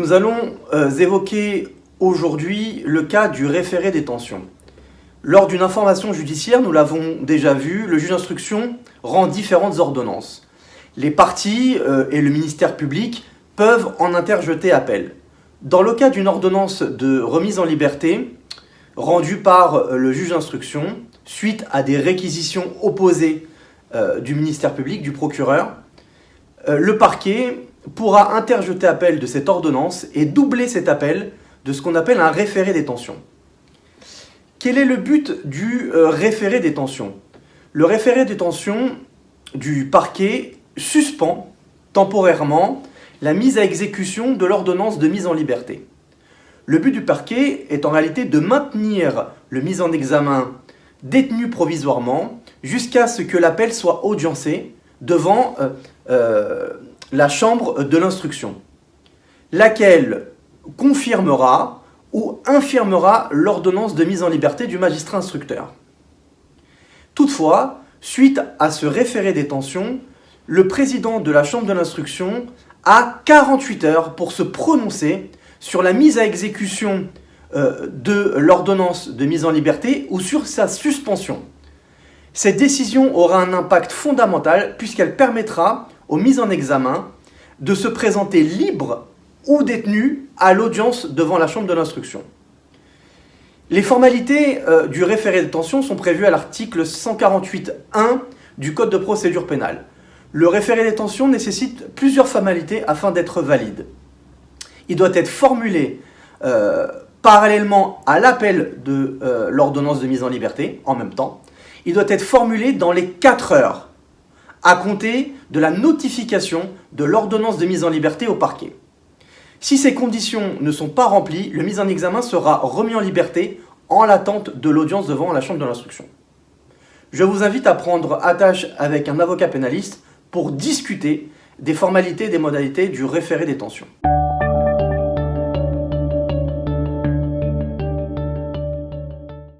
Nous allons évoquer aujourd'hui le cas du référé détention. Lors d'une information judiciaire, nous l'avons déjà vu, le juge d'instruction rend différentes ordonnances. Les parties et le ministère public peuvent en interjeter appel. Dans le cas d'une ordonnance de remise en liberté rendue par le juge d'instruction, suite à des réquisitions opposées du ministère public, du procureur, le parquet pourra interjeter appel de cette ordonnance et doubler cet appel de ce qu'on appelle un référé détention. Quel est le but du référé détention? Le référé détention du parquet suspend temporairement la mise à exécution de l'ordonnance de mise en liberté. Le but du parquet est en réalité de maintenir le mis en examen détenu provisoirement jusqu'à ce que l'appel soit audiencé devant la chambre de l'instruction, laquelle confirmera ou infirmera l'ordonnance de mise en liberté du magistrat instructeur. Toutefois, suite à ce référé détention, le président de la chambre de l'instruction a 48 heures pour se prononcer sur la mise à exécution de l'ordonnance de mise en liberté ou sur sa suspension. Cette décision aura un impact fondamental puisqu'elle permettra aux mises en examen de se présenter libres ou détenus à l'audience devant la chambre de l'instruction. Les formalités du référé détention sont prévues à l'article 148.1 du Code de procédure pénale. Le référé détention nécessite plusieurs formalités afin d'être valide. Il doit être formulé parallèlement à l'appel de l'ordonnance de mise en liberté, en même temps. Il doit être formulé dans les 4 heures, à compter de la notification de l'ordonnance de mise en liberté au parquet. Si ces conditions ne sont pas remplies, le mis en examen sera remis en liberté en l'attente de l'audience devant la chambre de l'instruction. Je vous invite à prendre attache avec un avocat pénaliste pour discuter des formalités et des modalités du référé détention.